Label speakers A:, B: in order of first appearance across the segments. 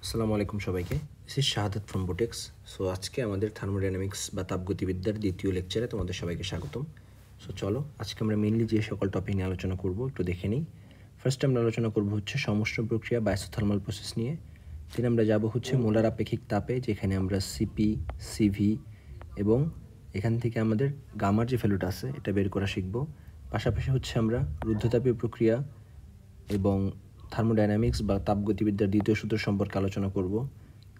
A: আসসালামু আলাইকুম সবাইকে। This is Shahadat from Butex. So আজকে আমাদের থার্মোডাইনামিক্স বা তাপগতিবিদ্যার দ্বিতীয় লেকচারে তোমাদের সবাইকে স্বাগতম। সো চলো আজকে আমরা মেইনলি যে সকল টপিক নিয়ে আলোচনা করব একটু দেখে নিই। ফার্স্ট আমরা আলোচনা করব হচ্ছে সমুষ্ণ প্রক্রিয়া বা আইসোথার্মাল প্রসেস নিয়ে। দেন আমরা যাব হচ্ছে মোলার আপেক্ষিক তাপে, যেখানে আমরা সিপি, সিভি এবং এখান থেকে আমাদের গামার যে ভ্যালুটা আছে এটা বের করা শিখব। পাশাপাশি হচ্ছে আমরা রুদ্ধতাপীয় প্রক্রিয়া এবং থার্মোডাইনামিক্স বা তাপগতিবিদ্যার দ্বিতীয় সূত্র সম্পর্কে আলোচনা করব।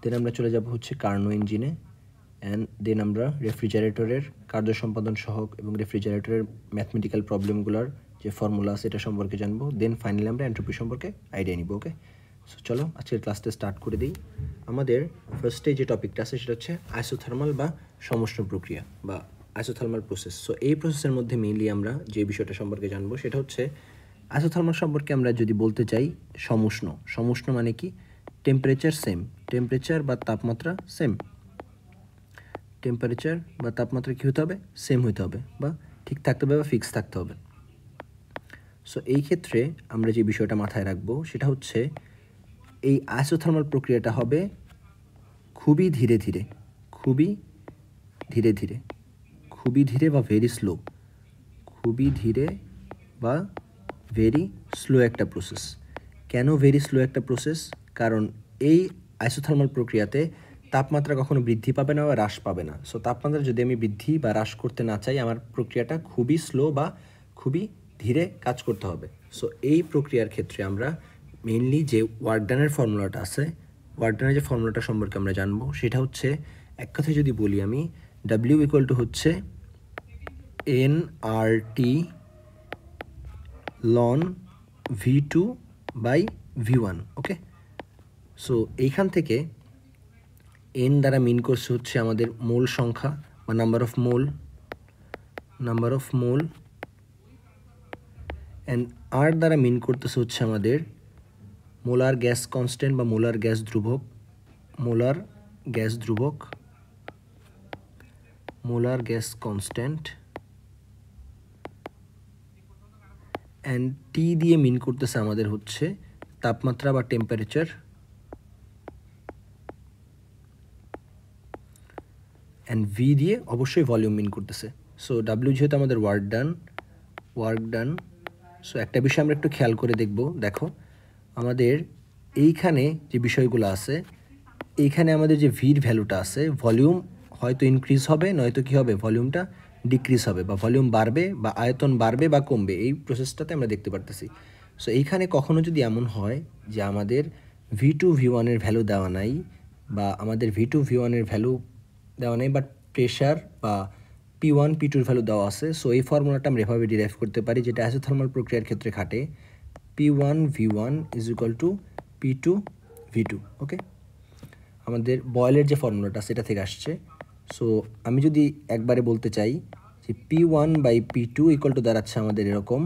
A: দেন আমরা চলে যাব হচ্ছে কার্নো ইঞ্জিনে, অ্যান্ড দেন আমরা রেফ্রিজারেটরের কার্য সম্পাদন সহগ এবং রেফ্রিজারেটরের ম্যাথমেটিক্যাল প্রবলেমগুলোর যে ফর্মুলা আছে এটা সম্পর্কে জানবো। দেন ফাইনালি আমরা এন্ট্রপি সম্পর্কে আইডিয়া নিব। ওকে, সো চলো আজকের ক্লাসটা স্টার্ট করে দিই। আমাদের ফার্স্টে যে টপিকটা আছে সেটা হচ্ছে আইসোথার্মাল বা সমুষ্ণ প্রক্রিয়া বা আইসোথার্মাল প্রসেস। সো এই প্রসেসের মধ্যে মেইনলি আমরা যে বিষয়টা সম্পর্কে জানবো সেটা হচ্ছে আইসোথার্মাল সম্পর্কে আমরা যদি বলতে চাই সমুষ্ণ। সমুষ্ণ মানে কি? টেম্পারেচার সেম, টেম্পারেচার বা তাপমাত্রা সেম, টেম্পারেচার বা তাপমাত্রা কী হতে হবে? সেম হতে হবে বা ঠিক থাকতে হবে বা ফিক্স থাকতে হবে। সো এই ক্ষেত্রে আমরা যে বিষয়টা মাথায় রাখবো সেটা হচ্ছে এই আইসোথার্মাল প্রক্রিয়াটা হবে খুবই ধীরে ধীরে, খুবই ধীরে ধীরে, খুবই ধীরে বা ভেরি স্লো, খুবই ধীরে বা ভেরি স্লো একটা প্রসেস। কেন ভেরি স্লো একটা প্রসেস? কারণ এই আইসোথার্মাল প্রক্রিয়াতে তাপমাত্রা কখনো বৃদ্ধি পাবে না বা হ্রাস পাবে না। সো তাপমাত্রা যদি আমি বৃদ্ধি বা হ্রাস করতে না চাই, আমার প্রক্রিয়াটা খুবই স্লো বা খুবই ধীরে কাজ করতে হবে। সো এই প্রক্রিয়ার ক্ষেত্রে আমরা মেইনলি যে ওয়ার্ক ডানের ফর্মুলাটা আছে, ওয়ার্ক ডানের যে ফর্মুলাটা সম্পর্কে আমরা জানবো সেটা হচ্ছে, এক কথায় যদি বলি আমি, ডাব্লিউ ইকুয়াল টু হচ্ছে NRT লন V2 by V1। Okay, so এইখান থেকে এন দ্বারা মিন করছে হচ্ছে আমাদের মোল সংখ্যা বা নাম্বার অফ মোল, অ্যান্ড আর দ্বারা মিন করতেছে হচ্ছে আমাদের মোলার গ্যাস কনস্ট্যান্ট বা মোলার গ্যাস ধ্রুবক, মোলার গ্যাস কনস্ট্যান্ট, অ্যান্ড টি দিয়ে মিন করতেছে আমাদের হচ্ছে তাপমাত্রা বা টেম্পারেচার, অ্যান্ড ভি দিয়ে অবশ্যই ভলিউম মিন করতেছে। সো ডাব্লিউ যেহেতু আমাদের ওয়ার্ক ডান। সো একটা বিষয় আমরা একটু খেয়াল করে দেখো আমাদের এইখানে যে বিষয়গুলো আছে, এইখানে আমাদের যে ভির ভ্যালুটা আছে, ভলিউম হয়তো ইনক্রিজ হবে, নয়তো কী হবে, ভলিউমটা ডিক্রিজ হবে, বা ভলিউম বাড়বে বা আয়তন বাড়বে বা কমবে, এই প্রসেসটাতে আমরা দেখতে পারতেছি। সো এইখানে কখনো যদি এমন হয় যে আমাদের V2 V1-এর ভ্যালু দেওয়া নাই, বা আমাদের V2 V1-এর ভ্যালু দেওয়া নেই, বাট প্রেশার বা P1 P2-র ভ্যালু দেওয়া আছে। সো এই ফর্মুলাটা আমরা এভাবে ডিরাইভ করতে পারি, যেটা আইসোথার্মাল প্রক্রিয়ার ক্ষেত্রে খাটে। P1 V1 is equal to P2 V2। ওকে, আমাদের বয়েলের যে ফর্মুলাটা সেটা থেকে আসছে। সো আমি যদি একবারে বলতে চাই যে P1 by P2 equal to দাঁড়াচ্ছে আমাদের এরকম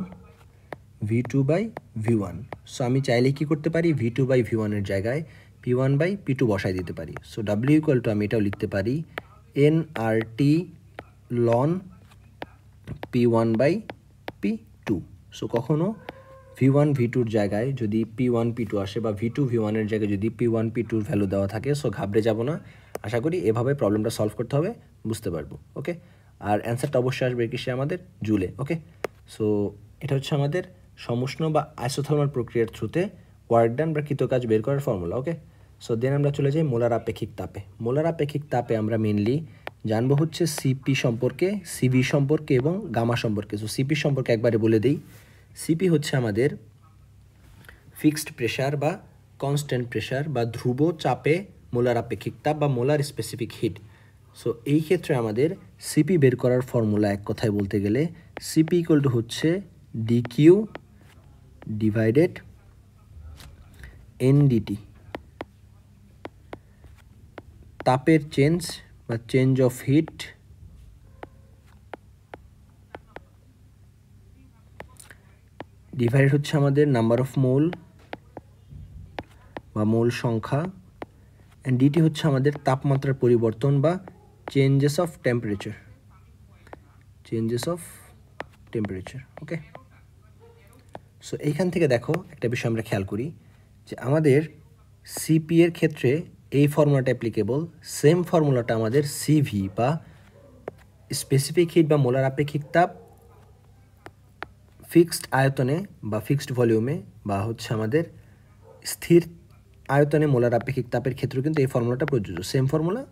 A: V2 বাই V1। সো আমি চাইলে কি করতে পারি, V2 বাই V1-এর জায়গায় P1 বাই P2 বসাই দিতে পারি। সো ডাব্লিউ ইকুয়াল টু আমি এটাও লিখতে পারি NRT loan P1 by P2। So কখনো V1 V2-র জায়গায় যদি P1 P2 আসে, বা V2 V1-এর জায়গায় যদি P1 P2-র ভ্যালু দেওয়া থাকে, সো ঘাবড়ে যাব না। আশা করি এভাবে প্রবলেমটা সলভ করতে হবে, বুঝতে পারবো। ওকে, আর অ্যান্সারটা অবশ্যই আসবে কিসে? আমাদের জুলে। ওকে, সো এটা হচ্ছে আমাদের সমুষ্ণ বা আইসোথার্মাল প্রক্রিয়ার থ্রুতে ওয়ার্ক ডান বা কৃতকাজ বের করার ফর্মুলা। ওকে, সো দেন আমরা চলে যাই মোলার আপেক্ষিক তাপে। মোলার আপেক্ষিক তাপে আমরা মেনলি জানবো হচ্ছে সিপি সম্পর্কে, সিভি সম্পর্কে এবং গামা সম্পর্কে। সো সিপি সম্পর্কে একবারে বলে দিই। সিপি হচ্ছে আমাদের ফিক্সড প্রেশার বা কনস্ট্যান্ট প্রেশার বা ধ্রুব চাপে মোলার আপেক্ষিক তাপ বা মোলার স্পেসিফিক হিট। সো এই ক্ষেত্রে আমাদের সিপি বের করার ফর্মুলা এক কথায় বলতে গেলে সিপি ইকুয়াল টু হচ্ছে ডিকিউ ডিভাইডেড এনডিটি, তাপের চেঞ্জ বা চেঞ্জ অফ হিট ডিভাইডেড হচ্ছে আমাদের নাম্বার অফ মোল বা মোল সংখ্যা, অ্যান্ড ডিটি হচ্ছে আমাদের তাপমাত্রার পরিবর্তন বা changes of temperature. Okay, so এইখান থেকে দেখো একটা বিষয় আমরা খেয়াল করি যে আমাদের সিপি এর ক্ষেত্রে এই ফর্মুলাটা অ্যাপ্লিকেবল, সেম ফর্মুলাটা আমাদের সিভি বা স্পেসিফিক হিট বা মোলার আপেক্ষিক তাপ ফিক্সড আয়তনে বা ফিক্সড ভলিউমে বা হচ্ছে আমাদের স্থির আয়তনে মোলার আপেক্ষিক তাপের ক্ষেত্রেও কিন্তু এই ফর্মুলাটা প্রযোজ্য, সেম ফর্মুলা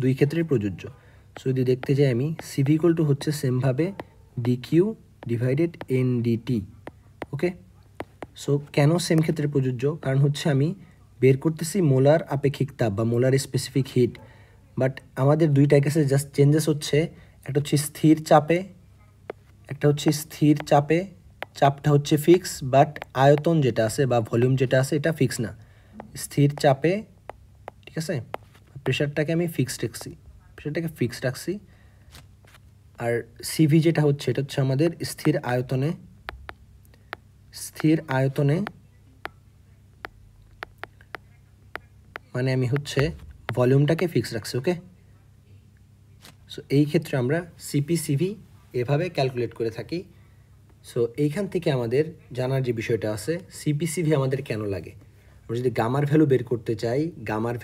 A: দুই ক্ষেত্রেই প্রযোজ্য। সো যদি দেখতে যাই আমি, সিভি ইকুয়াল টু হচ্ছে সেমভাবে ডিকিউ ডিভাইডেড এন ডিটি। ওকে, সো কেন সেম ক্ষেত্রে প্রযোজ্য? কারণ হচ্ছে আমি বের করতেছি মোলার আপেক্ষিক তাপ বা মোলার স্পেসিফিক হিট, বাট আমাদের দুইটা কেসে জাস্ট চেঞ্জেস হচ্ছে, একটা হচ্ছে স্থির চাপে, একটা হচ্ছে স্থির চাপে, চাপটা হচ্ছে ফিক্স, বাট আয়তন যেটা আছে বা ভলিউম যেটা আছে এটা ফিক্স না। স্থির চাপে, ঠিক আছে, প্রেশারটাকে আমি ফিক্সড রাখছি, প্রেশারটাকে ফিক্সড রাখছি। আর সিভি যেটা হচ্ছে এটা হচ্ছে আমাদের স্থির আয়তনে, স্থির আয়তনে মানে আমি হচ্ছে ভলিউমটাকে ফিক্স রাখছি। ওকে, সো এই ক্ষেত্রে আমরা সিপি সিভি এভাবে ক্যালকুলেট করে থাকি। সো এইখান থেকে আমাদের জানার যে বিষয়টা আছে, সিপি সিভি আমাদের কেন লাগে। আমরা যদি গামার ভ্যালু বের করতে চাই, গামার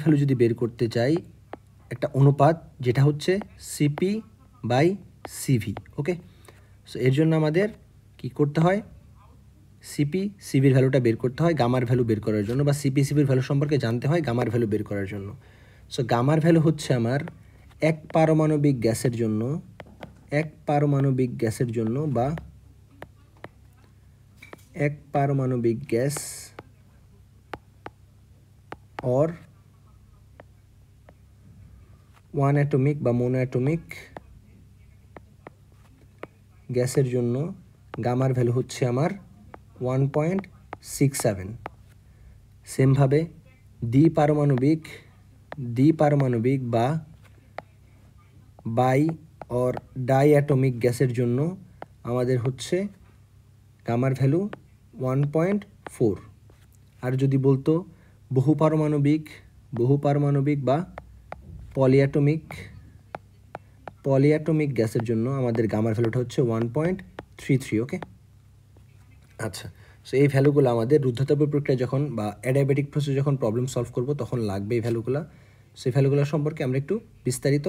A: ভ্যালু যদি বের করতে চাই, একটা অনুপাত যেটা হচ্ছে CP by CV. Okay, so এর জন্য আমাদের কি করতে হয়, সিপি সিভির ভ্যালুটা বের করতে হয় গামার ভ্যালু বের করার জন্য, বা সিপি সিভির ভ্যালু সম্পর্কে জানতে হয় গামার ভ্যালু বের করার জন্য। সো গামার ভ্যালু হচ্ছে আমার এক পারমাণবিক গ্যাসের জন্য, এক পারমাণবিক গ্যাসের জন্য বা এক পারমাণবিক গ্যাস অর ওয়ান অ্যাটমিক বা মোনোঅ্যাটমিক গ্যাসের জন্য গামার ভ্যালু হচ্ছে আমার 1.67। সেমভাবে দ্বিপারমাণবিক বা বাই অর ডাই অ্যাটমিক গ্যাসের জন্য আমাদের হচ্ছে গামার ভ্যালু 1.4। আর যদি বলতো বহুপারমাণবিক বা পলিঅ্যাটমিক গ্যাসের জন্য আমাদের গামার ভ্যালুটা হচ্ছে 1.33। ওকে, আচ্ছা, সো এই ভ্যালুগুলো আমাদের রুদ্ধতাপ প্রক্রিয়া যখন বা অ্যাডিয়াবেটিক প্রসেস যখন প্রবলেম সলভ করব তখন লাগবে এই ভ্যালুগুলো। সেই ভ্যালুগুলো সম্পর্কে আমরা একটু বিস্তারিত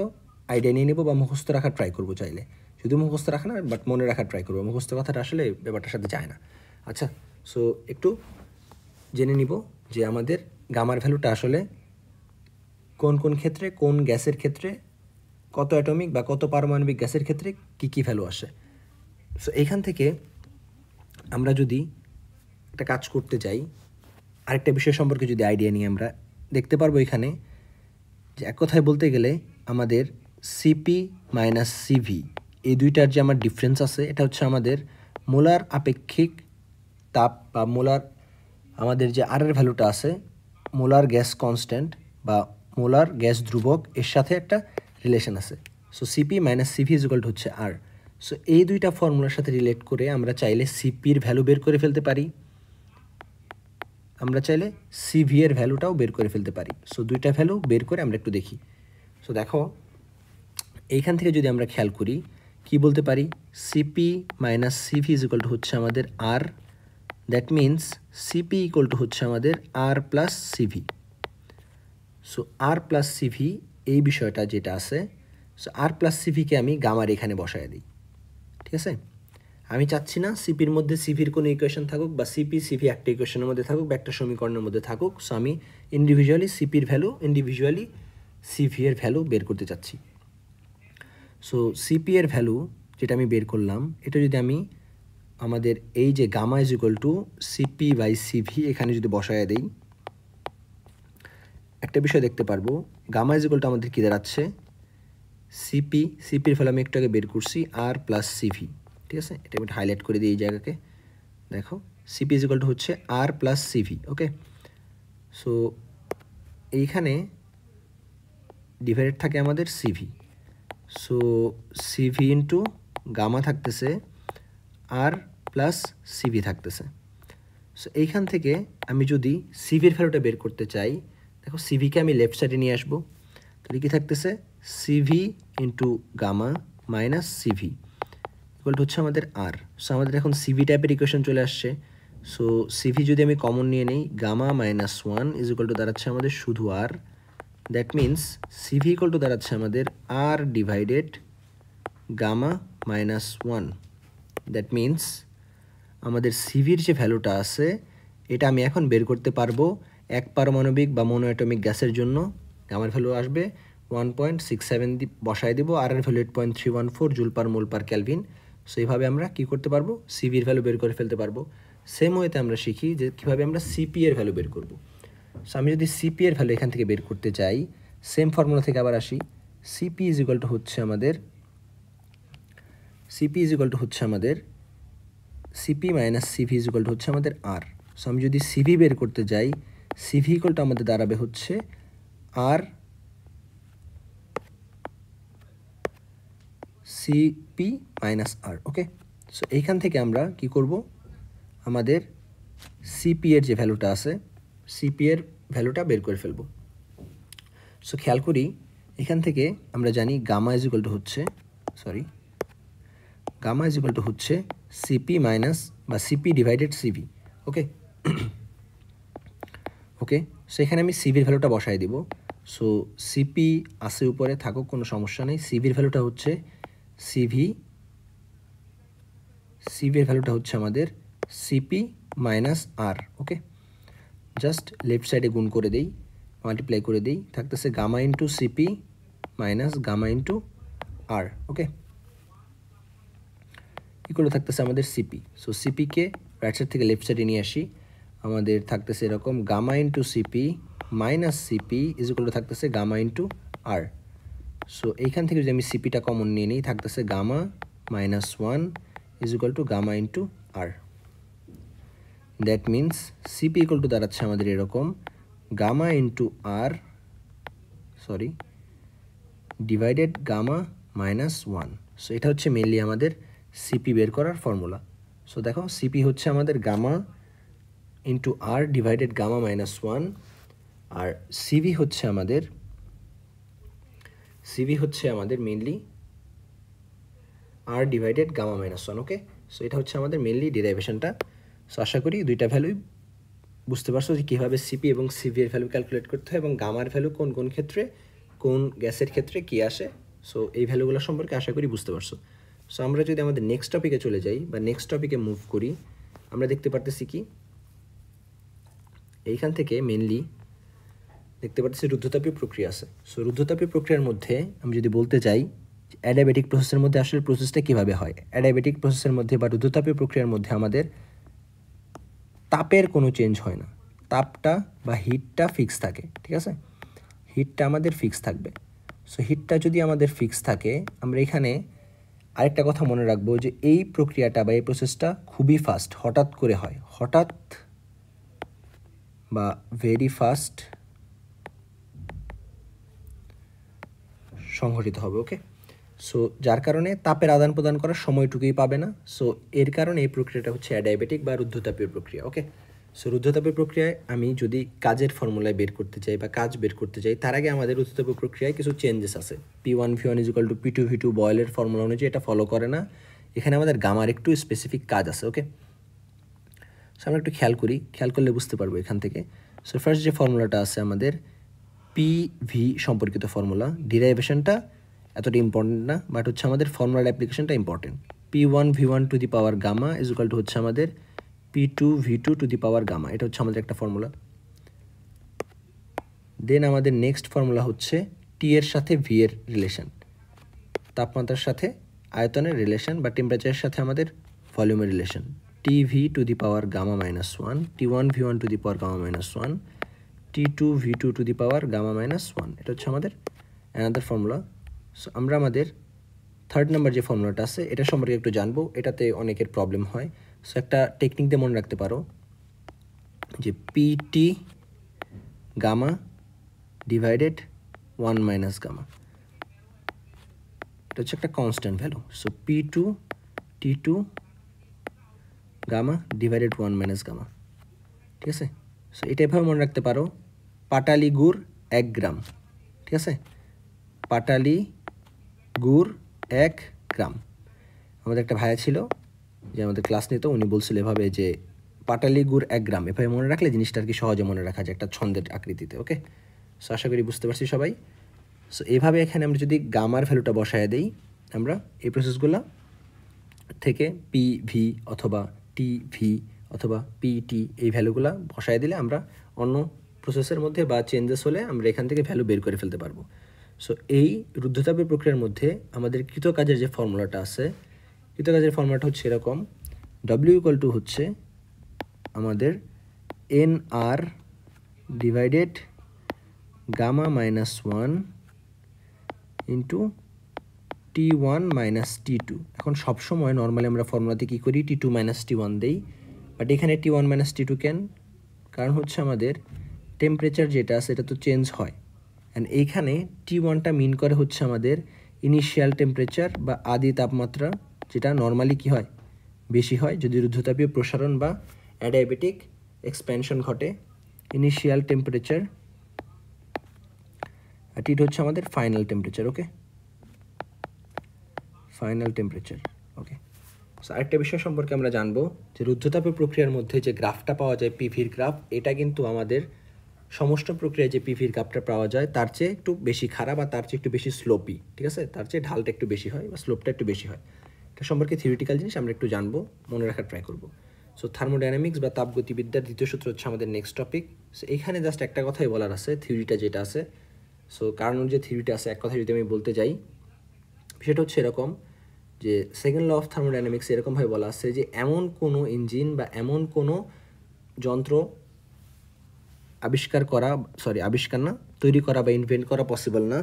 A: আইডিয়া নিয়ে নেব বা মুখস্থ রাখার ট্রাই করবো, চাইলে শুধু মুখস্থ রাখা না বাট মনে রাখার ট্রাই করবো, মুখস্থ কথাটা আসলে ব্যাপারটার সাথে যায় না। আচ্ছা, সো একটু জেনে নিব যে আমাদের গামার ভ্যালুটা আসলে কোন কোন ক্ষেত্রে, কোন গ্যাসের ক্ষেত্রে, কত অ্যাটমিক বা কত পারমাণবিক গ্যাসের ক্ষেত্রে কী ভ্যালু আসে। সো এইখান থেকে আমরা যদি একটা কাজ করতে চাই, আরেকটা বিষয় সম্পর্কে যদি আইডিয়া নিয়ে আমরা দেখতে পারবো এখানে যে এক কথায় বলতে গেলে আমাদের সিপি মাইনাস সিভি এই দুইটার যে আমার ডিফারেন্স আছে, এটা হচ্ছে আমাদের মোলার আপেক্ষিক তাপ বা মোলার আমাদের যে আর এর ভ্যালুটা আছে, মোলার গ্যাস কনস্ট্যান্ট বা মোলার গ্যাস ধ্রুবক, এর সাথে একটা রিলেশন আছে। So CP minus CV is equal to হচ্ছে আর। সো এই দুইটা ফর্মুলার সাথে রিলেট করে আমরা চাইলে সিপির ভ্যালু বের করে ফেলতে পারি, আমরা চাইলে সিভি এর ভ্যালুটাও বের করে ফেলতে পারি। সো দুইটা ভ্যালু বের করে আমরা একটু দেখি। সো দেখো এইখান থেকে যদি আমরা খেয়াল করি কি বলতে পারি, CP minus CV is equal to হচ্ছে আমাদের R, that means CP equal to হচ্ছে আমাদের R plus CV. So R plus CV এই বিষয়টা যেটা আছে, সো আর প্লাস সিভিকে আমি গামার এখানে বসায় দিই। ঠিক আছে, আমি চাচ্ছি না সিপির মধ্যে সিভির কোনো ইকুয়েশন থাকুক বা সিপি সিভি একটা ইকুয়েশনের মধ্যে থাকুক বা একটা সমীকরণের মধ্যে থাকুক। সো আমি ইন্ডিভিজুয়ালি সিপির ভ্যালু, ইন্ডিভিজুয়ালি সিভি এর ভ্যালু বের করতে চাচ্ছি। সো সিপি এর ভ্যালু যেটা আমি বের করলাম, এটা যদি আমি আমাদের এই যে gamma is equal to CP by CV এখানে যদি বসায় দেই, একটা বিষয় দেখতে পারবো, গামা ইজ ইকুয়াল টু আমাদের কী দাঁড়াচ্ছে, সিপির ভ্যালু আমি একটু আগে বের করছি আর প্লাস সিভি। ঠিক আছে, এটা আমি হাইলাইট করে দিই এই জায়গাকে, দেখো সিপি ইজ ইকুয়াল টু হচ্ছে R plus CV. Okay, so এইখানে ডিভাইডেড থাকে আমাদের CV, so CV into gamma থাকতেছে আর প্লাস সিভি থাকতেছে। সো এইখান থেকে আমি যদি সিভির ভ্যালুটা বের করতে চাই, দেখো সিভিকে আমি লেফট সাইডে নিয়ে আসবো, তাহলে কি থাকতেছে CV into gamma minus CV equal to হচ্ছে আমাদের আর। সো আমাদের এখন সিভি টাইপের ইকুয়েশন চলে আসছে। সো সিভি যদি আমি কমন নিয়ে নিই, gamma minus 1 is equal to দাঁড়াচ্ছে আমাদের শুধু R. That means CV equal to দাঁড়াচ্ছে আমাদের R divided gamma minus 1। That means আমাদের সিভির যে ভ্যালুটা আছে এটা আমি এখন বের করতে পারবো এক পারমাণবিক বা মোনোঅ্যাটমিক গ্যাসের জন্য। গামার ভ্যালু আসবে 1.67 বসায় দিব, আর এর ভ্যালু 8.314 জুল পার মোল পার ক্যালভিন। সো এইভাবে আমরা কী করতে পারবো, সিভির ভ্যালু বের করে ফেলতে পারবো। সেম ওয়েতে আমরা শিখি যে কীভাবে আমরা সিপি এর ভ্যালু বের করব। সো আমি যদি সিপি এর ভ্যালু এখান থেকে বের করতে চাই, সেম ফর্মুলা থেকে আবার আসি। সিপি ইজ ইকুয়াল টু হচ্ছে আমাদের CP minus CV is equal to হচ্ছে আমাদের আর। সো আমি যদি সিভি বের করতে যাই, সিভি ইকুয়াল টু আমাদের দাঁড়াবে হচ্ছে আর সিপি মাইনাস আর। ওকে, সো এইখান থেকে আমরা কি করব, আমাদের সিপি এর যে ভ্যালুটা আছে সিপি এর ভ্যালুটা বের করে ফেলব। সো খেয়াল করি এখান থেকে আমরা জানি গামা ইজ ইকুয়াল টু হচ্ছে সিপি মাইনাস বা সিপি ডিভাইডেড সিভি। ওকে ওকে, সো এখানে আমি সিভির ভ্যালুটা বসাই দিব। সো সিপি আসে উপরে থাকুক, কোনো সমস্যা নেই। সিভির ভ্যালুটা হচ্ছে সিভির ভ্যালুটা হচ্ছে আমাদের CP minus R. Okay, just left সাইডে গুণ করে দেই, মাল্টিপ্লাই করে দেই, থাকতেছে gamma into CP minus gamma into R. Okay, এগুলো থাকতেছে আমাদের সিপি। সো সিপিকে রাইট সাইড থেকে লেফট সাইডে নিয়ে আসি, আমাদের থাকতেছে এরকম gamma into CP minus CP is equal to থাকতেছে গামা ইন্টু আর। সো এইখান থেকে যদি আমি সিপিটা কমন নিয়ে নিই, থাকতেছে gamma minus 1 is equal to gamma into R. That means CP equal to দাঁড়াচ্ছে আমাদের এরকম gamma into R divided gamma minus 1। So এটা হচ্ছে মেনলি আমাদের সিপি বের করার ফর্মুলা। সো দেখো সিপি হচ্ছে আমাদের gamma into R divided gamma minus 1, আর সিভি হচ্ছে আমাদের মেনলি আর ডিভাইডেড গামা মাইনাস 1। ওকে, সো এটা হচ্ছে আমাদের মেনলি ডেরিভেশনটা। সো আশা করি দুইটা ভ্যালুই বুঝতে পারছো যে কীভাবে সিপি এবং সিভি এর ভ্যালু ক্যালকুলেট করতে হয় এবং গামার ভ্যালু কোন কোন ক্ষেত্রে কোন গ্যাসের ক্ষেত্রে কী আসে। সো এই ভ্যালুগুলো সম্পর্কে আশা করি বুঝতে পারছো। সো আমরা যদি আমাদের নেক্সট টপিকে চলে যাই বা নেক্সট টপিকে মুভ করি, আমরা দেখতে পারতেছি কি এইখান থেকে মেনলি দেখতে পাচ্ছি রুদ্ধতাপীয় প্রক্রিয়া আছে। সো রুদ্ধতাপীয় প্রক্রিয়ার মধ্যে আমি যদি বলতে চাই অ্যাডিয়াবেটিক প্রসেসের মধ্যে আসলে প্রসেসটা কীভাবে হয়। অ্যাডিয়াবেটিক প্রসেসের মধ্যে বা রুদ্ধতাপীয় প্রক্রিয়ার মধ্যে আমাদের তাপের কোনো চেঞ্জ হয় না, তাপটা বা হিটটা ফিক্স থাকে। ঠিক আছে, হিটটা আমাদের ফিক্স থাকবে। সো হিটটা যদি আমাদের ফিক্স থাকে, আমরা এখানে আরেকটা কথা মনে রাখবো যে এই প্রক্রিয়াটা বা এই প্রসেসটা খুবই ফাস্ট, হঠাৎ করে হয়, হঠাৎ বা ভেরি ফাস্ট সংঘটিত হবে। ওকে, সো যার কারণে তাপের আদান প্রদান করার সময়টুকুই পাবে না। সো এর কারণে এই প্রক্রিয়াটা হচ্ছে অ্যাডিয়াবেটিক বা রুদ্ধতাপীয় প্রক্রিয়া। ওকে, সো রুদ্ধতাপীয় প্রক্রিয়ায় আমি যদি কাজের ফর্মুলায় বের করতে চাই বা কাজ বের করতে চাই, তার আগে আমাদের রুদ্ধতাপীয় প্রক্রিয়ায় কিছু চেঞ্জেস আছে। P1 V1 is equal to P2 V2 বয়েলের ফর্মুলা অনুযায়ী এটা ফলো করে না। এখানে আমাদের গামার একটু স্পেসিফিক কাজ আছে। ওকে, সো আমরা একটু খেয়াল করলে বুঝতে পারবো এখান থেকে। সো ফার্স্ট যে ফর্মুলাটা আছে আমাদের PV সম্পর্কিত ফর্মুলা, ডিরাইভেশনটা এতটা ইম্পর্টেন্ট না, বাট হচ্ছে আমাদের ফর্মুলার অ্যাপ্লিকেশনটা important. P1 V1 to the power gamma is equal to হচ্ছে আমাদের P2 V2 to the power gamma. এটা হচ্ছে আমাদের একটা ফর্মুলা। দেন আমাদের নেক্সট ফর্মুলা হচ্ছে টি এর সাথে ভি এর রিলেশন, তাপমাত্রার সাথে আয়তনের রিলেশন বা টেম্পারেচারের সাথে আমাদের ভলিউমের রিলেশন। TV to the power gamma minus 1, T1 V1 to the power gamma minus 1, T2 V2 to the power gamma minus 1। এটা হচ্ছে আমাদের অ্যানাদার ফর্মুলা। সো আমরা আমাদের থার্ড নাম্বার যে ফর্মুলাটা আছে এটা সম্পর্কে একটু জানবো, এটাতে অনেকের প্রবলেম হয়। সো একটা টেকনিক দিয়ে মনে রাখতে পারো যে PT gamma divided 1 minus gamma, এটা হচ্ছে একটা constant value. So P2 T2 gamma divided 1 minus gamma. ঠিক আছে, সো এটা এভাবে মনে রাখতে পারো, পাটালি গুড় 1 গ্রাম। ঠিক আছে, পাটালি গুড় 1 গ্রাম। আমাদের একটা ভাইয়া ছিল যে আমাদের ক্লাস নিত, উনি বলছিল এভাবে যে পাটালি গুড় 1 গ্রাম, এভাবে মনে রাখলে জিনিসটা আর কি সহজে মনে রাখা যায় একটা ছন্দের আকৃতিতে। ওকে, সো আশা করি বুঝতে পারছি সবাই। সো এভাবে এখানে আমরা যদি গামার ভ্যালুটা বসায় দেই, আমরা এই প্রসেসগুলো থেকে পি ভি অথবা টি ভি অথবা পিটি এই ভ্যালুগুলো বসায় দিলে আমরা অন্য প্রসেসের মধ্যে বা চেঞ্জেস হলে আমরা এখান থেকে ভ্যালু বের করে ফেলতে পারবো। সো এই রুদ্ধতাপের প্রক্রিয়ার মধ্যে আমাদের কৃতকাজের যে ফর্মুলাটা আছে, কৃতকাজের ফর্মুলাটা হচ্ছে এরকম, ডব্লিউ ইকুয়াল টু হচ্ছে আমাদের N R divided gamma minus 1 into T1 minus T2। এখন সবসময় নর্মালি আমরা ফর্মুলাতে কী করি, T2 মাইনাস T1 দেই, বাট এখানে T1 মাইনাস T2 কেন? কারণ হচ্ছে আমাদের টেম্পারেচার যেটা আছে এটা তো চেঞ্জ হয়, অ্যান্ড এইখানে T1টা মিন করে হচ্ছে আমাদের ইনিশিয়াল টেম্পারেচার বা আদি তাপমাত্রা, যেটা নর্মালি কী হয়, বেশি হয় যদি রুদ্ধতাপীয় প্রসারণ বা অ্যাডিয়াবেটিক এক্সপ্যানশন ঘটে। ইনিশিয়াল টেম্পারেচার আর T2 হচ্ছে আমাদের ফাইনাল টেম্পারেচার। ওকে, ফাইনাল টেম্পারেচার। ওকে, সো আরেকটা বিষয় সম্পর্কে আমরা জানবো যে রুদ্ধতাপের প্রক্রিয়ার মধ্যে যে গ্রাফটা পাওয়া যায় পিভির গ্রাফ, এটা কিন্তু আমাদের সমস্ত প্রক্রিয়ায় যে পিভির গ্রাফটা পাওয়া যায় তার চেয়ে একটু বেশি খারাপ বা তার চেয়ে একটু বেশি স্লোপি, ঠিক আছে, তার চেয়ে ঢালটা একটু বেশি হয় বা স্লোপটা একটু বেশি হয়। এটা সম্পর্কে থিওরিটিক্যাল জিনিস আমরা একটু জানবো, মনে রাখার ট্রাই করবো। সো থার্মোডাইনামিক্স বা তাপগতিবিদ্যার দ্বিতীয় সূত্র হচ্ছে আমাদের নেক্সট টপিক। সো এখানে জাস্ট একটা কথাই বলার আছে, থিওরিটা যেটা আছে, সো কারণ যে থিওরিটা আছে এক কথা যদি আমি বলতে যাই, সেটা হচ্ছে এরকম যে সেকেন্ড ল অফ থার্মোডাইনামিক্স এরকমভাবে বলা আছে যে এমন কোনো ইঞ্জিন বা এমন কোনো যন্ত্র তৈরি করা বা ইনভেন্ট করা পসিবল না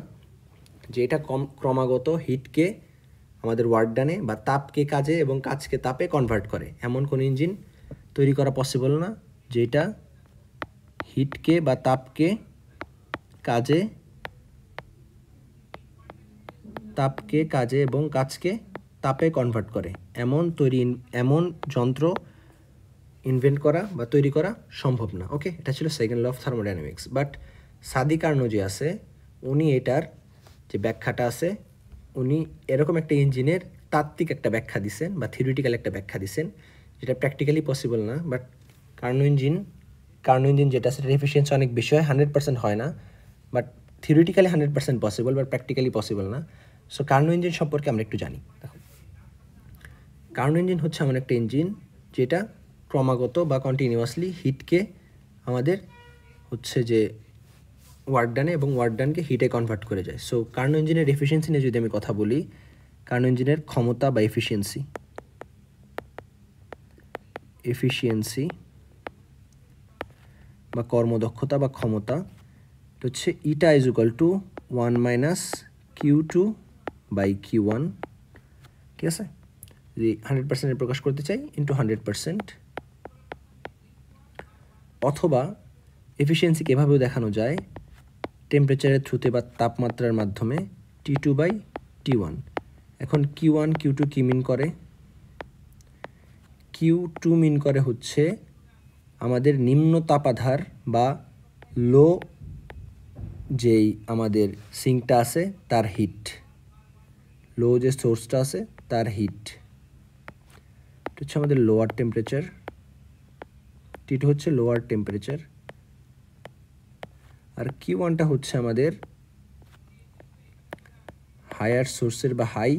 A: যে এটা ক্রমাগত হিটকে আমাদের ওয়ার্ক ডানে বা তাপকে কাজে এবং কাজকে তাপে কনভার্ট করে। এমন কোনো ইঞ্জিন তৈরি করা পসিবল না যেটা হিটকে বা তাপকে কাজে এবং কাজকে তাপে কনভার্ট করে, এমন যন্ত্র ইনভেন্ট করা বা তৈরি করা সম্ভব না। ওকে, এটা ছিল second law of thermodynamics. But Sadi Carnot যে আছে, উনি এটার যে ব্যাখ্যাটা আছে, উনি এরকম একটা ইঞ্জিনের তাত্ত্বিক একটা ব্যাখ্যা দিছেন বা থিওরিটিক্যাল একটা ব্যাখ্যা দিছেন, যেটা প্র্যাকটিক্যালি পসিবল না। বাট কার্নো ইঞ্জিন যেটা সেটার এফিসিয়েন্সি অনেক বেশি হয়, 100% হয় না, but theoretically 100% possible, but practically possible না। সো কার্নো ইঞ্জিন সম্পর্কে আমরা একটু জানি। দেখো, কার্নো ইঞ্জিন হচ্ছে এমন একটা ইঞ্জিন যেটা ক্রমাগত বা কন্টিনিউয়াসলি হিটকে আমাদের হচ্ছে যে ওয়ার্ক ডানে এবং ওয়ার্ক ডানকে হিটে কনভার্ট করে যায়। সো কার্নো ইঞ্জিনের এফিসিয়েন্সি নিয়ে যদি আমি কথা বলি, কার্নো ইঞ্জিনের ক্ষমতা বা এফিসিয়েন্সি বা কর্মদক্ষতা বা ক্ষমতা হচ্ছে eta is equal to 1 minus Q2 by Q1, ঠিক আছে, যদি 100% প্রকাশ করতে চাই ইন্টু 100%, অথবা এফিসিয়েন্সিকে এভাবেও দেখানো যায় টেম্পারেচারের থ্রুতে বা তাপমাত্রার মাধ্যমে T2 বাই T1। এখন Q1 Q2 কি মিন করে? Q2 মিন করে হচ্ছে আমাদের নিম্ন তাপাধার বা লো যেই আমাদের সিঙ্কটা আছে তার হিট, লো যে সোর্সটা আছে তার হিট, এটা হচ্ছে আমাদের লোয়ার টেম্পারেচার। T2 হচ্ছে লোয়ার টেম্পারেচার, আর Q1টা হচ্ছে আমাদের হায়ার সোর্সের বা হাই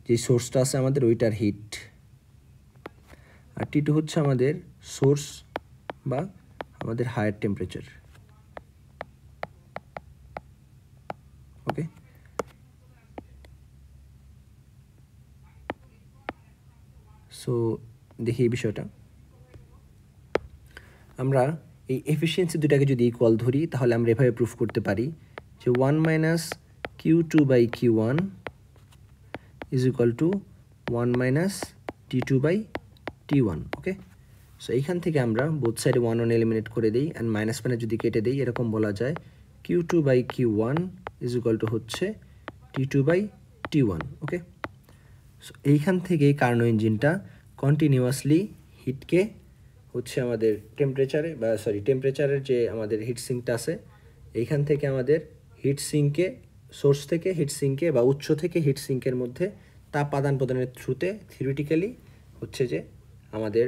A: যে সোর্সটা আছে আমাদের ওইটার হিট, আর T2 হচ্ছে আমাদের সোর্স বা আমাদের হায়ার টেম্পারেচার। ওকে, সো দেখি এই বিষয়টা আমরা এই এফিসিয়েন্সি দুটাকে যদি ইকুয়াল ধরি তাহলে আমরা এভাবে প্রুফ করতে পারি যে 1 minus Q2 by Q1 is equal to 1 minus T2 by T1। Okay, so এইখান থেকে আমরা বোথ সাইডে 1 1 এলিমিনেট করে দিই, অ্যান্ড মাইনাস মানে যদি কেটে দিই এরকম বলা যায় Q2 by Q1 is equal to হচ্ছে T2 by T1। Okay, so এইখান থেকে কার্নো ইঞ্জিনটা কন্টিনিউয়াসলি হিটকে হচ্ছে আমাদের টেম্পারেচারের যে আমাদের হিট সিঙ্কটা আছে এইখান থেকে আমাদের হিট সিঙ্কে, সোর্স থেকে হিট সিঙ্কে বা উৎস থেকে হিট সিঙ্কের মধ্যে তাপ আদান প্রদানের থ্রুতে থিওরিটিক্যালি হচ্ছে যে আমাদের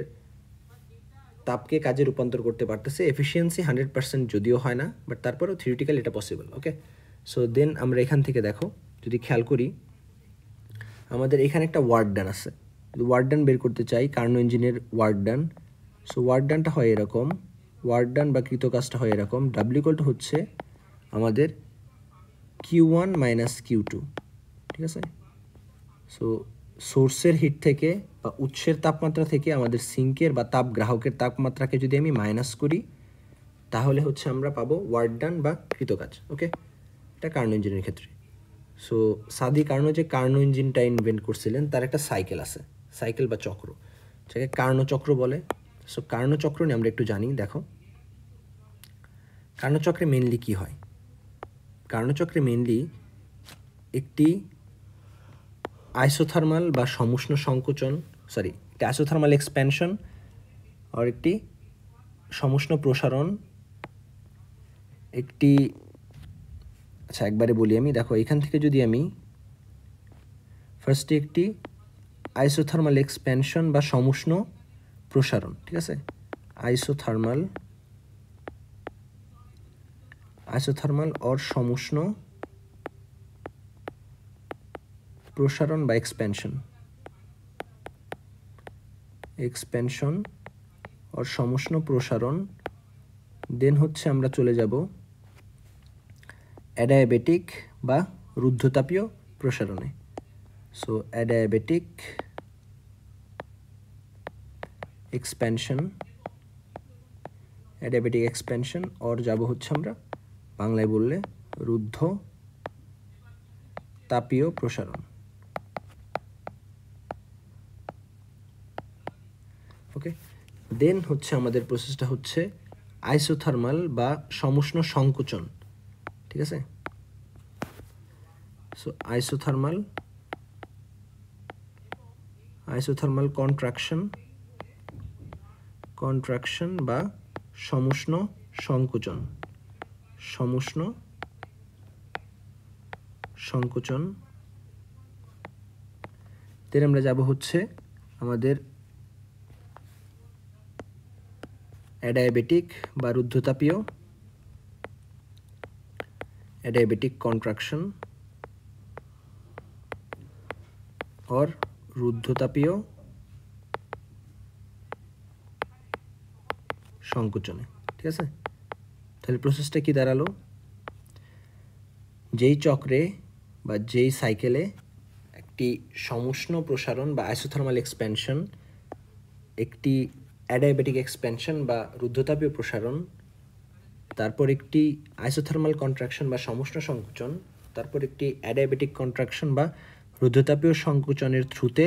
A: তাপকে কাজে রূপান্তর করতে পারতেছে। এফিসিয়েন্সি 100% যদিও হয় না, বাট তারপরেও থিওরিটিক্যালি এটা পসিবল। ওকে, সো দেন আমরা এখান থেকে দেখো যদি খেয়াল করি, আমাদের এখানে একটা ওয়ার্ক ডান আছে। যদি ওয়ার্ক ডান বের করতে চাই, কার্নো ইঞ্জিনের ওয়ার্ক ডান, সো ওয়ার্ক ডানটা হয় এরকম, ওয়ার্ক ডান বা কৃতকাজটা হয় এরকম, ডাব্লিউ ইকুয়াল টু হচ্ছে আমাদের Q1 মাইনাস Q2, ঠিক আছে। সো সোর্সের হিট থেকে বা উৎসের তাপমাত্রা থেকে আমাদের সিঙ্কের বা তাপ গ্রাহকের তাপমাত্রাকে যদি আমি মাইনাস করি, তাহলে হচ্ছে আমরা পাবো ওয়ার্ক ডান বা কৃতকাজ। ওকে, এটা কার্নো ইঞ্জিনের ক্ষেত্রে। সো সাদি কার্নো যে কার্নো ইঞ্জিনটা ইনভেন্ট করছিলেন, তার একটা সাইকেল আছে, সাইকেল বা চক্র, যাকে কার্নো চক্র বলে। সো কার্নো চক্র নিয়ে আমরা একটু জানি। দেখো কার্নো চক্রে মেনলি কী হয়, কার্নো চক্রে মেনলি একটি আইসোথার্মাল বা সমুষ্ণ সংকোচন, একটি আইসোথার্মাল এক্সপ্যানশন আর একটি সমুষ্ণ প্রসারণ, একটি একবারে বলি আমি। দেখো এখান থেকে যদি আমি ফার্স্টে একটি আইসোথার্মাল এক্সপ্যানশন বা সমুষ্ণ প্রসারণ, ঠিক আছে, আইসোথার্মাল অর সমুষ্ণ প্রসারণ বা এক্সপ্যানশন অর সমুষ্ণ প্রসারণ। দেন হচ্ছে আমরা চলে যাব অ্যাডায়াবেটিক বা রুদ্ধতাপীয় প্রসারণে। সো অ্যাডায়াবেটিক এক্সপ্যানশন অর যাব হচ্ছে আমরা বাংলায় বললে রুদ্ধ তাপীয় প্রসারণ। ওকে, দেন হচ্ছে আমাদের প্রসেসটা হচ্ছে আইসোথার্মাল বা সমুষ্ণ সংকোচন, ঠিক আছে। সো আইসোথার্মাল কন্ট্রাকশন বা সমুষ্ণ সংকোচন, দেন আমরা যাব হচ্ছে আমাদের অ্যাডায়াবেটিক বা রুদ্ধতাপীয়, অ্যাডায়াবেটিক কন্ট্রাকশন অর রুদ্ধতাপীয় সংকোচনে, ঠিক আছে। তাহলে প্রসেসটা কি দাঁড়ালো, যেই চক্রে বা যেই সাইকেলে একটি সমুষ্ণ প্রসারণ বা আইসোথার্মাল এক্সপ্যানশন, একটি অ্যাডায়াবেটিক এক্সপ্যানশন বা রুদ্ধতাপীয় প্রসারণ, তারপর একটি আইসোথার্মাল কন্ট্রাকশন বা সমুষ্ণ সংকোচন, তারপর একটি অ্যাডায়াবেটিক কন্ট্রাকশন বা রুদ্ধতাপীয় সংকোচনের থ্রুতে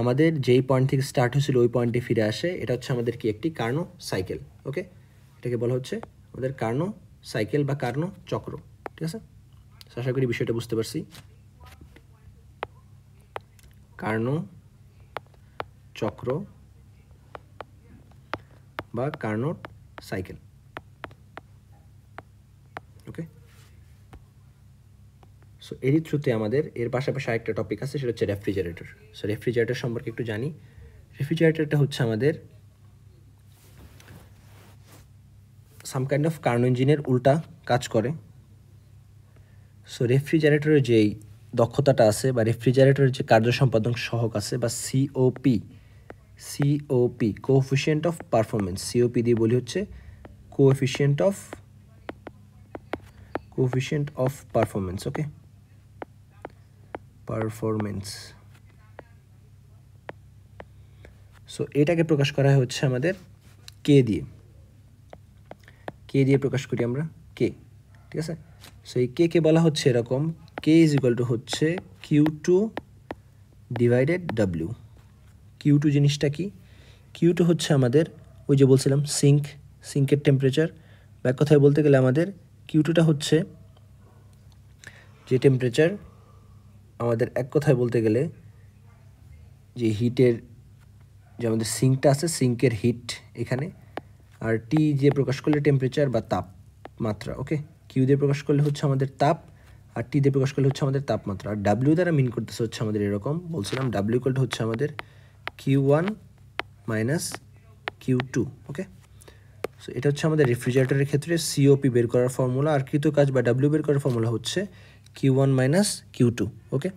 A: আমাদের যেই পয়েন্ট থেকে স্টার্ট হয়েছিল ওই পয়েন্টে ফিরে আসে, এটা হচ্ছে আমাদের কি একটি কার্নো সাইকেল। ওকে, এটাকে বলা হচ্ছে আমাদের কার্নো সাইকেল বা কার্নো চক্র, ঠিক আছে। আশা করি বিষয়টা বুঝতে পারছি। কার্নো চক্র বা কার্নো সাইকেল। ওকে, সো এরই থ্রুতে আমাদের এর পাশাপাশি আরেকটা টপিক আছে, সেটা হচ্ছে রেফ্রিজারেটর। সো রেফ্রিজারেটর সম্পর্কে একটু জানি। রেফ্রিজারেটরটা হচ্ছে আমাদের সাম কাইন্ড অফ কার্নো ইঞ্জিনের উল্টা কাজ করে। সো রেফ্রিজারেটরের যেই দক্ষতাটা আছে বা রেফ্রিজারেটরের যে কার্য সম্পাদন সহগ আছে বা COP, coefficient of performance, COP দিয়ে বলি হচ্ছে coefficient of performance. Okay, performance. So এটাকে প্রকাশ করা হচ্ছে আমাদের কে দিয়ে প্রকাশ করি আমরা, কে, ঠিক আছে। সো এই কে বলা হচ্ছে এরকম, কে ইজ ইকুয়াল টু হচ্ছে Q2 ডিভাইডেড W। Q2 জিনিসটা কি, Q2 হচ্ছে আমাদের ওই যে বলছিলাম সিঙ্কের টেম্পারেচার, বা এক কথায় বলতে গেলে আমাদের Q2টা হচ্ছে যে টেম্পারেচার, আমাদের এক কথায় বলতে গেলে যে হিটের, যে আমাদের সিঙ্কটা আছে, সিঙ্কের হিট এখানে, আর টি দিয়ে প্রকাশ করলে টেম্পারেচার বা তাপমাত্রা। ওকে, কিউ দিয়ে প্রকাশ করলে হচ্ছে আমাদের তাপ, আর টি দিয়ে প্রকাশ করলে হচ্ছে আমাদের তাপমাত্রা। আর ডাব্লিউ দ্বারা মিন করতেছে হচ্ছে আমাদের এরকম বলছিলাম, ডাব্লিউ ইকুয়াল টু হচ্ছে আমাদের Q1 মাইনাস Q2। ওকে, সো এটা হচ্ছে আমাদের রেফ্রিজারেটরের ক্ষেত্রে সিওপি বের করার ফর্মুলা, আর কৃত কাজ বা ডাব্লিউ বের করার ফর্মুলা হচ্ছে Q1 মাইনাস Q2। ওকে,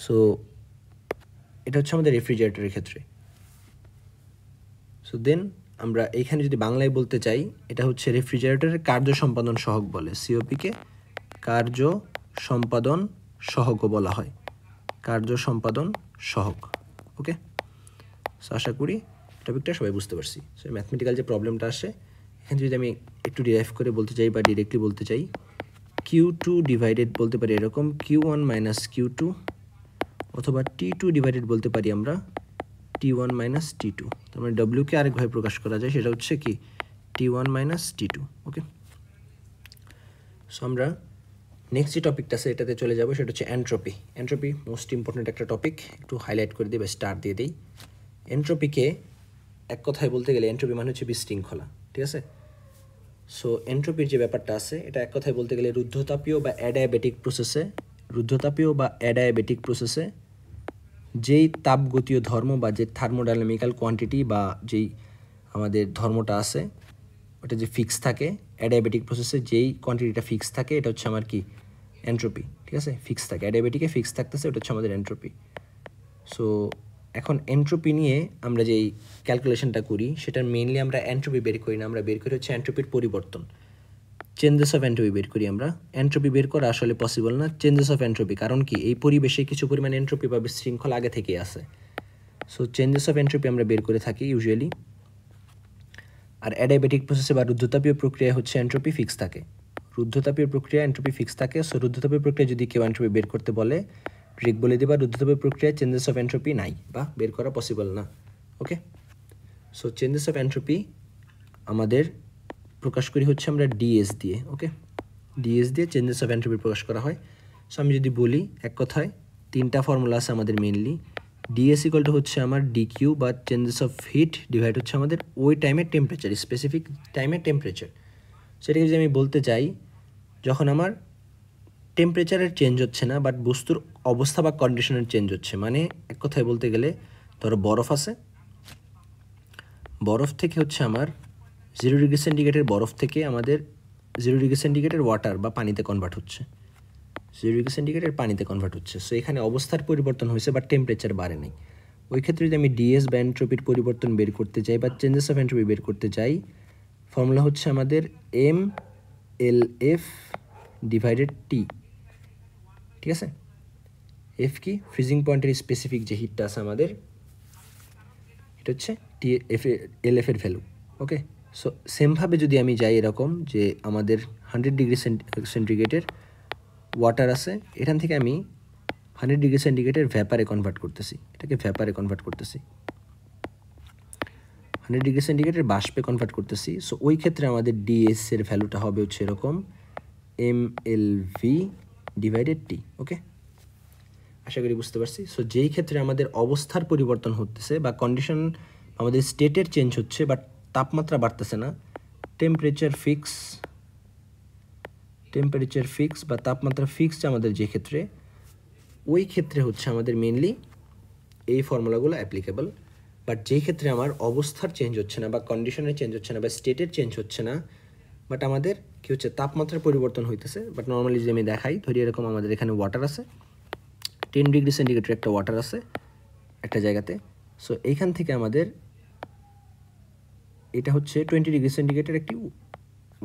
A: সো এটা হচ্ছে আমাদের রেফ্রিজারেটরের ক্ষেত্রে। সো দেন আমরা এইখানে যদি বাংলায় বলতে চাই, এটা হচ্ছে রেফ্রিজারেটরের কার্য সম্পাদন সহগ বলে, সিওপিকে কার্য সম্পাদন সহগও বলা হয়, কার্য সম্পাদন সহগ। ওকে, সো আশা করি টপিকটা সবাই বুঝতে পারছি। সো ম্যাথমেটিক্যাল যে প্রবলেমটা আসে, এখানে যদি আমি একটু ডিরাইভ করে বলতে চাই বা ডিরেক্টলি বলতে চাই, Q2 ডিভাইডেড বলতে পারি এরকম Q1 মাইনাস Q2, অথবা T2 ডিভাইডেড বলতে পারি আমরা T1 মাইনাস T2। তার মানে ডব্লিউকে আরেকভাবে প্রকাশ করা যায়, সেটা হচ্ছে কি T1 মাইনাস T2। ওকে, সো আমরা নেক্সট যে টপিকটা আছে এটাতে চলে যাব, সেটা হচ্ছে এন্ট্রপি। এন্ট্রপি মোস্ট ইম্পর্টেন্ট একটা টপিক, একটু হাইলাইট করে দিই বা স্টার দিয়ে দিই। এন্ট্রপিকে এক কথায় বলতে গেলে এন্ট্রপি মানে হচ্ছে বিশৃঙ্খলা, ঠিক আছে। সো এন্ট্রপির যে ব্যাপারটা আছে, এটা এক কথায় বলতে গেলে রুদ্ধতাপীয় বা অ্যাডায়াবেটিক প্রসেসে যেই তাপগতীয় ধর্ম বা যে থার্মোডাইনামিক্যাল কোয়ান্টিটি বা যেই আমাদের ধর্মটা আছে ওটা যে ফিক্স থাকে, অ্যাডায়াবেটিক প্রসেসে যেই কোয়ান্টিটিটা ফিক্স থাকে, এটা হচ্ছে আমার কি এন্ট্রপি, ঠিক আছে। ফিক্স থাকে, অ্যাডায়াবেটিকে ফিক্স থাকতেছে, ওটা হচ্ছে আমাদের এন্ট্রপি। সো এখন এন্ট্রপি নিয়ে আমরা যেই ক্যালকুলেশনটা করি, সেটার মেইনলি আমরা এন্ট্রপি বের করি না, আমরা বের করি হচ্ছে এন্ট্রপির পরিবর্তন, চেঞ্জেস অফ এন্ট্রপি বের করি আমরা। এন্ট্রপি বের করা আসলে পসিবল না, চেঞ্জেস অফ এন্ট্রপি, কারণ কি এই পরিবেশে কিছু পরিমাণ এন্ট্রপি বা বিশৃঙ্খলা আগে থেকেই আছে। সো চেঞ্জেস অফ এন্ট্রপি আমরা বের করে থাকি ইউজুয়ালি। আর অ্যাডায়াবেটিক প্রসেসে বা রুদ্ধতাপীয় প্রক্রিয়া হচ্ছে এন্ট্রপি ফিক্স থাকে, রুদ্ধতাপীয় প্রক্রিয়া এন্ট্রপি ফিক্স থাকে। সো রুদ্ধতাপীয় প্রক্রিয়া যদি কেউ এন্ট্রপি বের করতে বলে, ট্রিক বলে দেবা রুদ্ধতাপীয় প্রক্রিয়ায় চেঞ্জেস অফ এন্ট্রপি নাই বা বের করা পসিবল না। ওকে, সো চেঞ্জেস অফ এন্ট্রপি আমাদের প্রকাশ করি হচ্ছে আমরা ডিএস দিয়ে। ওকে, ডিএস দিয়ে চেঞ্জেস অফ এন্ট্রপি প্রকাশ করা হয়। সো আমি যদি বলি এক কথায়, তিনটা ফর্মুলা আছে আমাদের মেইনলি। ডিএস ইকুয়াল টু হচ্ছে আমার ডিকিউ বা চেঞ্জেস অফ হিট ডিভাইড হচ্ছে আমাদের ওই টাইমের টেম্পারেচার, স্পেসিফিক টাইমের টেম্পারেচার। সেটাকে যদি আমি বলতে চাই, যখন আমার টেম্পারেচারের চেঞ্জ হচ্ছে না বাট বস্তুর অবস্থা বা কন্ডিশনের চেঞ্জ হচ্ছে, মানে এক কথায় বলতে গেলে ধরো বরফ আছে, বরফ থেকে হচ্ছে আমার 0 ডিগ্রি সেন্টিগ্রেডের বরফ থেকে আমাদের 0 ডিগ্রি সেন্টিগ্রেডের ওয়াটার বা পানিতে কনভার্ট হচ্ছে, 0 ডিগ্রি সেন্টিগ্রেডের পানিতে কনভার্ট হচ্ছে। সো এখানে অবস্থার পরিবর্তন হয়েছে বাট টেম্পারেচার বাড়ে নাই। ওই ক্ষেত্রে যদি আমি ডিএস বা এন্ট্রপির পরিবর্তন বের করতে চাই বা চেঞ্জেস অফ এন্ট্রপি বের করতে চাই, ফর্মুলা হচ্ছে আমাদের MLF ডিভাইডেড টি, ঠিক আছে। এফ কি ফ্রিজিং পয়েন্টের স্পেসিফিক যে হিটটা আছে আমাদের, এটা হচ্ছে LF এর ভ্যালু। ওকে, সো সেমভাবে যদি আমি যাই এরকম যে আমাদের 100 ডিগ্রি সেন্টিগ্রেডের ওয়াটার আছে, এখান থেকে আমি 100 ডিগ্রি সেন্টিগ্রেডের ভ্যাপারে কনভার্ট করতেছি, এটাকে ভ্যাপারে কনভার্ট করতেছি, 100 ডিগ্রি সেন্টিগ্রেডের বাষ্পে কনভার্ট করতেছি। সো ওই ক্ষেত্রে আমাদের ডিএস এর ভ্যালুটা হবে হচ্ছে এরকম MLV ডিভাইডেড টি। ওকে, আশা করি বুঝতে পারছি। সো যেই ক্ষেত্রে আমাদের অবস্থার পরিবর্তন হতেছে বা কন্ডিশন আমাদের স্টেটের চেঞ্জ হচ্ছে বাট তাপমাত্রা বাড়তেছে না, টেম্পারেচার ফিক্স বা তাপমাত্রা ফিক্সড আমাদের যে ক্ষেত্রে, ওই ক্ষেত্রে হচ্ছে আমাদের মেনলি এই ফর্মুলাগুলো অ্যাপ্লিকেবল। বাট যেই ক্ষেত্রে আমার অবস্থার চেঞ্জ হচ্ছে না বা কন্ডিশনের চেঞ্জ হচ্ছে না বা স্টেটের চেঞ্জ হচ্ছে না, বাট আমাদের কী হচ্ছে তাপমাত্রার পরিবর্তন হইতেছে। বাট নর্মালি যদি আমি দেখাই, ধরি এরকম আমাদের এখানে ওয়াটার আছে, 10 ডিগ্রি সেন্টিগ্রেডের একটা ওয়াটার আছে একটা জায়গাতে। সো এইখান থেকে আমাদের এটা হচ্ছে 20 ডিগ্রি সেন্টিগ্রেডের একটি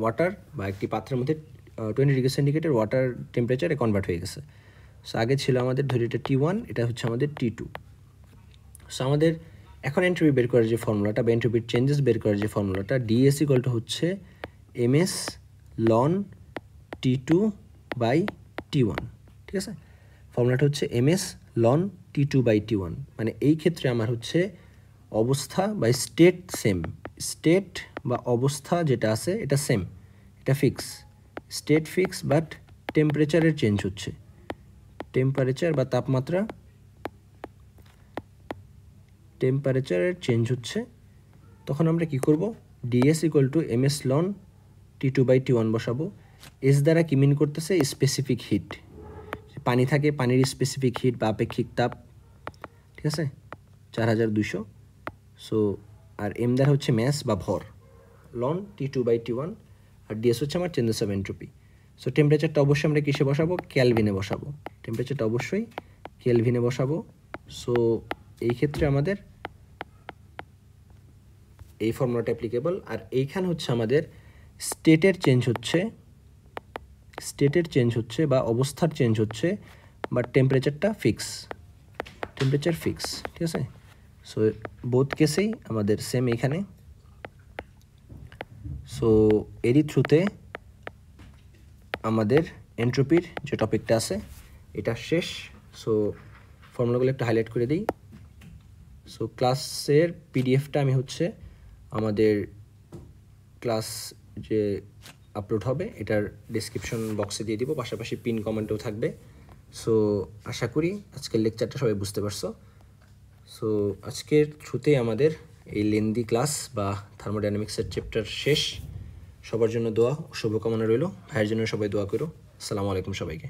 A: ওয়াটার বা একটি পাত্রের মধ্যে 20 ডিগ্রি সেন্টিগ্রেডের ওয়াটার টেম্পারেচারে কনভার্ট হয়ে গেছে। সো আগে ছিল আমাদের ধরি এটা T1, এটা হচ্ছে আমাদের T2। সো আমাদের এখন এন্ট্রপি বের করার যে ফর্মুলাটা বা এন্ট্রপির চেঞ্জেস বের করার যে ফর্মুলাটা, ডিএস ইকুয়াল টু হচ্ছে MS loan T2 by T1, ঠিক আছে। ফর্মুলাটা হচ্ছে MS loan T2 by T1, মানে এই ক্ষেত্রে আমার হচ্ছে অবস্থা বা স্টেট সেম, স্টেট বা অবস্থা যেটা আছে এটা সেম, এটা ফিক্স, স্টেট ফিক্স, বাট টেম্পারেচারের চেঞ্জ হচ্ছে, টেম্পারেচার বা টেম্পারেচারের চেঞ্জ হচ্ছে। তখন আমরা কি করব, DS equal to MS loan T2 by T1 বসাবো। এস দ্বারা কি মিন করতেছে, স্পেসিফিক হিট, পানি থাকে, পানির স্পেসিফিক হিট বা আপেক্ষিক তাপ, ঠিক আছে, 4200। সো আর এম দ্বারা হচ্ছে ম্যাস বা ভর, লন T2/T1, আর ডিএস হচ্ছে আমার চেঞ্জেস অফ এন্ট্রপি। সো টেম্পারেচারটা অবশ্যই আমরা কিসে বসাবো? ক্যালভিনে বসাবো। টেম্পারেচারটা অবশ্যই ক্যালভিনে বসাবো। সো এই ক্ষেত্রে আমাদের এই ফর্মুলাটা অ্যাপ্লিকেবল। আর এইখানে হচ্ছে আমাদের স্টেটের চেঞ্জ হচ্ছে বা অবস্থার চেঞ্জ হচ্ছে, বাট টেম্পারেচারটা টেম্পারেচার ফিক্স, ঠিক আছে? সো বোথ কেসেই আমাদের সেম এইখানে। সো এরই থ্রুতে আমাদের এন্ট্রপির যে টপিকটা আছে এটা শেষ। সো ফর্মুলাগুলো একটু হাইলাইট করে দিই। সো ক্লাসের পিডিএফটা আমি হচ্ছে আমাদের ক্লাস যে আপলোড হবে এটার ডেসক্রিপশন বক্সে দিয়ে দিব, পাশাপাশি পিন কমেন্টেও থাকবে। সো আশা করি আজকের লেকচারটা সবাই বুঝতে পারছো। সো আজকের থ্রুতে আমাদের এই লেন্দি ক্লাস বা থার্মোডাইনামিক্সের চ্যাপ্টার শেষ। সবার জন্য দোয়া ও শুভকামনা রইল। ভাইয়ের জন্য সবাই দোয়া করো। আসসালামু আলাইকুম সবাইকে।